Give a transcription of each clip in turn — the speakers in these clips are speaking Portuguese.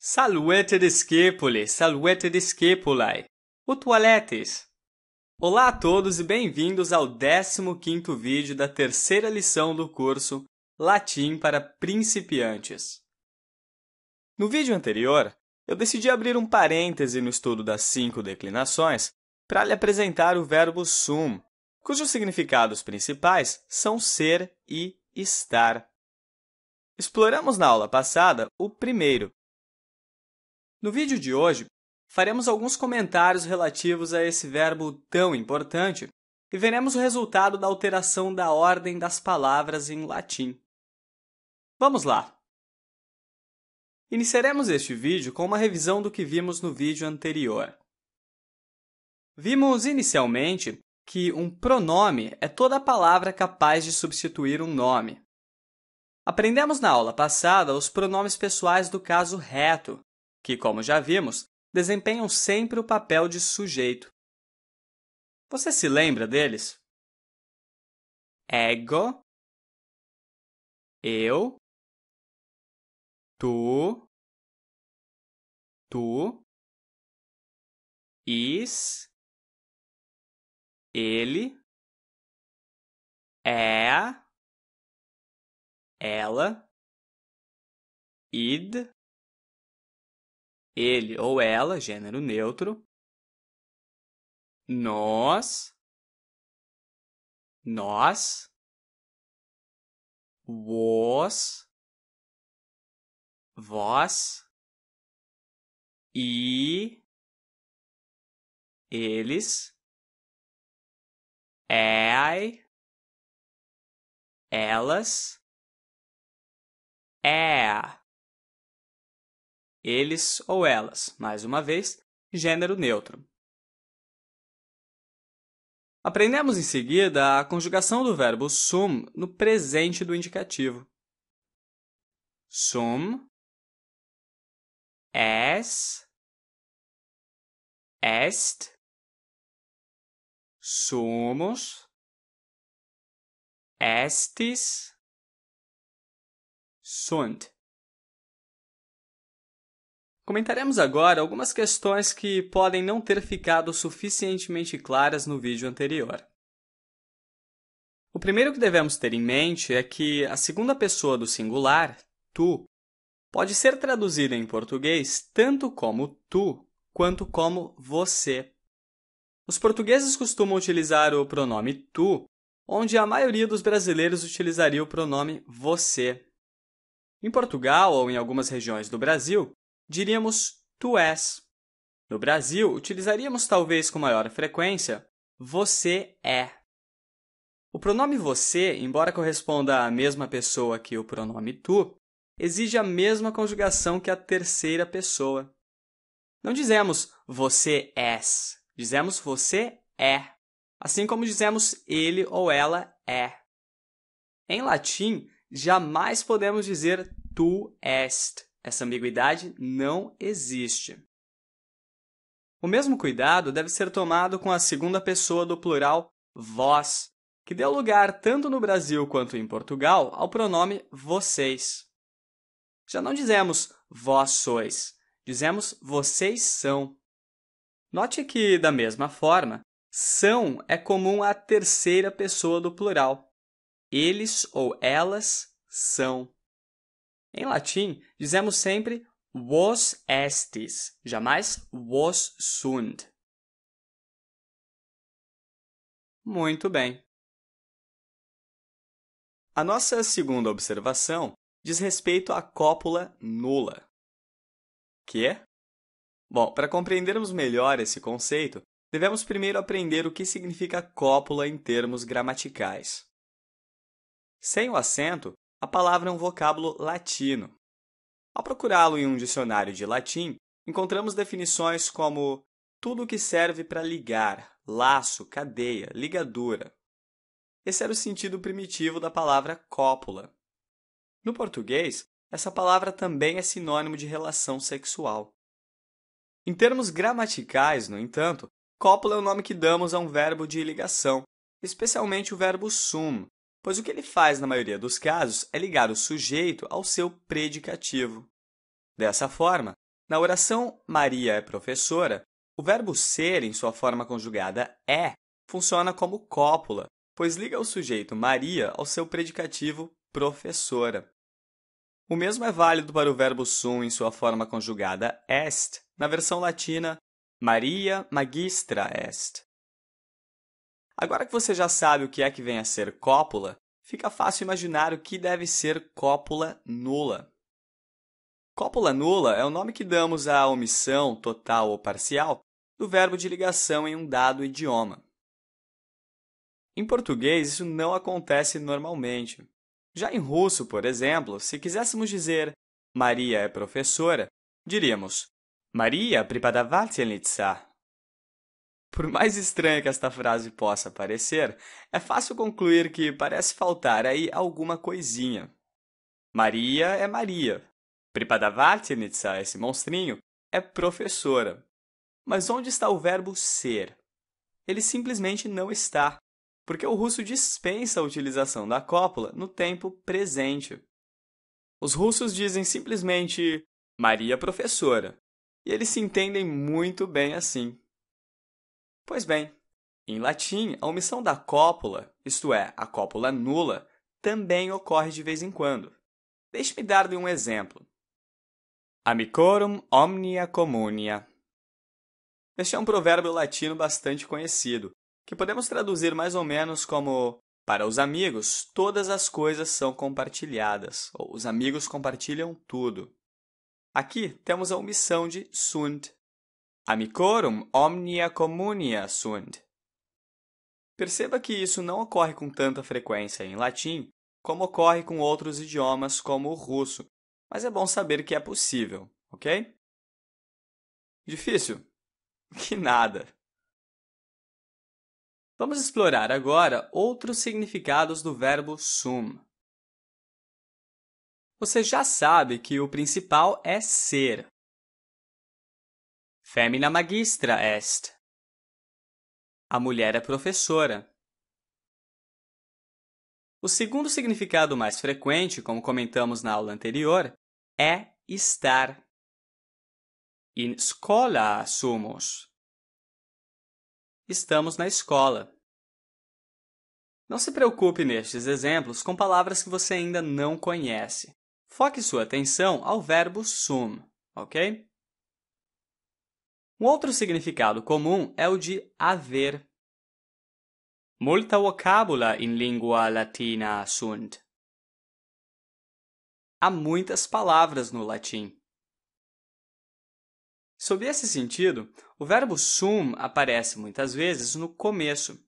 Salvete discipuli, salvete discipulae, utualetes. Olá a todos e bem-vindos ao 15º vídeo da terceira lição do curso Latim para Principiantes. No vídeo anterior, eu decidi abrir um parêntese no estudo das 5 declinações para lhe apresentar o verbo sum, cujos significados principais são ser e estar. Exploramos na aula passada o primeiro. No vídeo de hoje, faremos alguns comentários relativos a esse verbo tão importante e veremos o resultado da alteração da ordem das palavras em latim. Vamos lá! Iniciaremos este vídeo com uma revisão do que vimos no vídeo anterior. Vimos inicialmente que um pronome é toda palavra capaz de substituir um nome. Aprendemos na aula passada os pronomes pessoais do caso reto, que, como já vimos, desempenham sempre o papel de sujeito. Você se lembra deles? Ego, eu, tu, is, ele, ela, id, ele ou ela, gênero neutro, nós, vos, e, eles, elas, eles ou elas, mais uma vez, gênero neutro. Aprendemos em seguida a conjugação do verbo sum no presente do indicativo. Sum, es, est, sumus, estis, sunt. Comentaremos agora algumas questões que podem não ter ficado suficientemente claras no vídeo anterior. O primeiro que devemos ter em mente é que a segunda pessoa do singular, tu, pode ser traduzida em português tanto como tu quanto como você. Os portugueses costumam utilizar o pronome tu, onde a maioria dos brasileiros utilizaria o pronome você. Em Portugal ou em algumas regiões do Brasil, diríamos tu és. No Brasil, utilizaríamos talvez com maior frequência você é. O pronome você, embora corresponda à mesma pessoa que o pronome tu, exige a mesma conjugação que a terceira pessoa. Não dizemos você és, dizemos você é, assim como dizemos ele ou ela é. Em latim, jamais podemos dizer tu est. Essa ambiguidade não existe. O mesmo cuidado deve ser tomado com a segunda pessoa do plural vós, que deu lugar tanto no Brasil quanto em Portugal ao pronome vocês. Já não dizemos vós sois, dizemos vocês são. Note que, da mesma forma, são é comum à terceira pessoa do plural. Eles ou elas são. Em latim, dizemos sempre vos estis, jamais vos sunt. Muito bem. A nossa segunda observação diz respeito à cópula nula. Que? Bom, para compreendermos melhor esse conceito, devemos primeiro aprender o que significa cópula em termos gramaticais. Sem o acento, a palavra é um vocábulo latino. Ao procurá-lo em um dicionário de latim, encontramos definições como tudo o que serve para ligar, laço, cadeia, ligadura. Esse era o sentido primitivo da palavra cópula. No português, essa palavra também é sinônimo de relação sexual. Em termos gramaticais, no entanto, cópula é o nome que damos a um verbo de ligação, especialmente o verbo sum, pois o que ele faz na maioria dos casos é ligar o sujeito ao seu predicativo. Dessa forma, Na oração Maria é professora, o verbo ser, em sua forma conjugada é, funciona como cópula, pois liga o sujeito Maria ao seu predicativo professora. O mesmo é válido para o verbo sum em sua forma conjugada est, na versão latina Maria magistra est. Agora que você já sabe o que é que vem a ser cópula, fica fácil imaginar o que deve ser cópula nula. Cópula nula é o nome que damos à omissão, total ou parcial, do verbo de ligação em um dado idioma. Em português, isso não acontece normalmente. Já em russo, por exemplo, se quiséssemos dizer Maria é professora, diríamos Maria преподавательница. Por mais estranha que esta frase possa parecer, é fácil concluir que parece faltar aí alguma coisinha. Maria é Maria. Преподавательница, esse monstrinho, é professora. Mas onde está o verbo ser? Ele simplesmente não está, porque o russo dispensa a utilização da cópula no tempo presente. Os russos dizem simplesmente Maria professora, e eles se entendem muito bem assim. Pois bem, em latim, a omissão da cópula, isto é, a cópula nula, também ocorre de vez em quando. Deixe-me dar-lhe um exemplo. Amicorum omnia communia. Este é um provérbio latino bastante conhecido, que podemos traduzir mais ou menos como para os amigos, todas as coisas são compartilhadas, ou os amigos compartilham tudo. Aqui temos a omissão de sunt. Amicorum omnia communia sunt. Perceba que isso não ocorre com tanta frequência em latim, como ocorre com outros idiomas como o russo, mas é bom saber que é possível, ok? Difícil? Que nada! Vamos explorar agora outros significados do verbo sum. Você já sabe que o principal é ser. Femina magistra est. A mulher é professora. O segundo significado mais frequente, como comentamos na aula anterior, é estar. In schola sumos. Estamos na escola. Não se preocupe nestes exemplos com palavras que você ainda não conhece. Foque sua atenção ao verbo sum, ok? Um outro significado comum é o de haver. Multa vocabula in lingua latina sunt. Há muitas palavras no latim. Sob esse sentido, o verbo sum aparece muitas vezes no começo.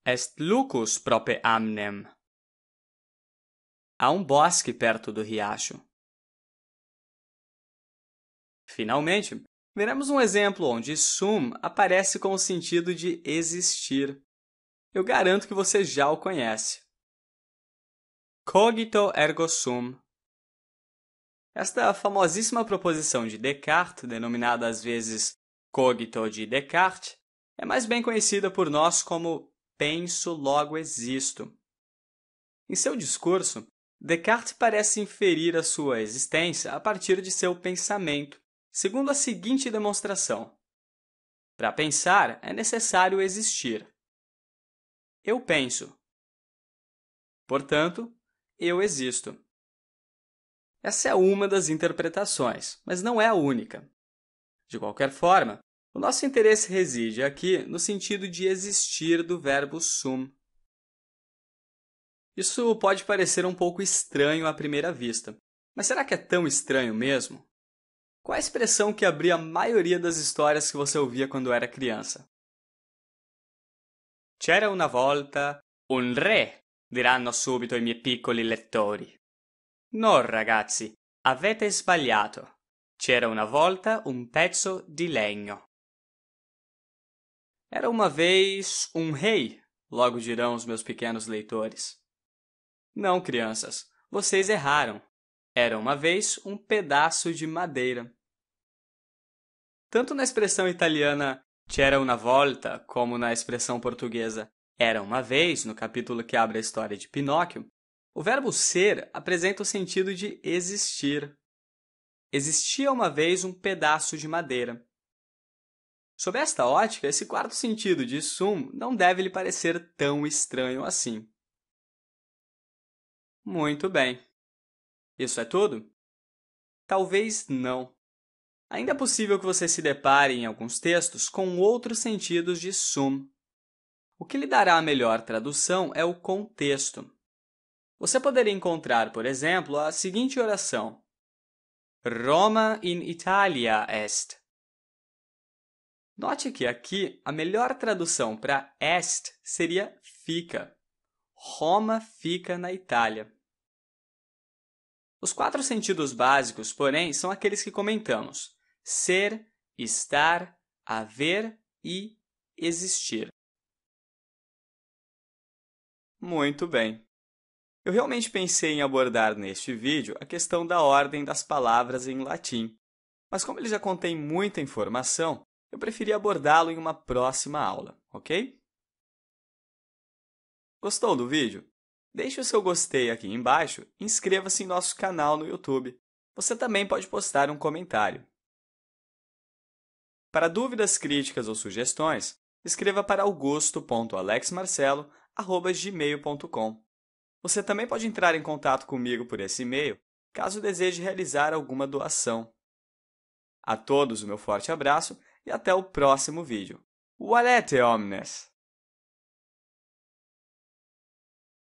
Est lucus prope amnem. Há um bosque perto do riacho. Finalmente, veremos um exemplo onde sum aparece com o sentido de existir. Eu garanto que você já o conhece. Cogito ergo sum. Esta famosíssima proposição de Descartes, denominada às vezes cogito de Descartes, é mais bem conhecida por nós como penso, logo existo. Em seu discurso, Descartes parece inferir a sua existência a partir de seu pensamento, segundo a seguinte demonstração. Para pensar, é necessário existir. Eu penso. Portanto, eu existo. Essa é uma das interpretações, mas não é a única. De qualquer forma, o nosso interesse reside aqui no sentido de existir do verbo sum. Isso pode parecer um pouco estranho à primeira vista, mas será que é tão estranho mesmo? Qual a expressão que abria a maioria das histórias que você ouvia quando era criança? C'era una volta un re, diranno subito i miei piccoli lettori. No, ragazzi, avete sbagliato. C'era una volta un pezzo di legno. Era uma vez um rei, logo dirão os meus pequenos leitores. Não, crianças, vocês erraram. Era uma vez um pedaço de madeira. Tanto na expressão italiana c'era una volta, como na expressão portuguesa era uma vez, no capítulo que abre a história de Pinóquio, o verbo ser apresenta o sentido de existir. Existia uma vez um pedaço de madeira. Sob esta ótica, esse quarto sentido de sum não deve lhe parecer tão estranho assim. Muito bem. Isso é tudo? Talvez não. Ainda é possível que você se depare em alguns textos com outros sentidos de sum. O que lhe dará a melhor tradução é o contexto. Você poderia encontrar, por exemplo, a seguinte oração: Roma in Italia est. Note que aqui a melhor tradução para est seria fica. Roma fica na Itália. Os 4 sentidos básicos, porém, são aqueles que comentamos: ser, estar, haver e existir. Muito bem. Eu realmente pensei em abordar neste vídeo a questão da ordem das palavras em latim, mas como ele já contém muita informação, eu preferi abordá-lo em uma próxima aula, ok? Gostou do vídeo? Deixe o seu gostei aqui embaixo e inscreva-se em nosso canal no YouTube. Você também pode postar um comentário. Para dúvidas, críticas ou sugestões, escreva para augusto.alexmarcelo@gmail.com. Você também pode entrar em contato comigo por esse e-mail, caso deseje realizar alguma doação. A todos o meu forte abraço e até o próximo vídeo. Valete, omnes!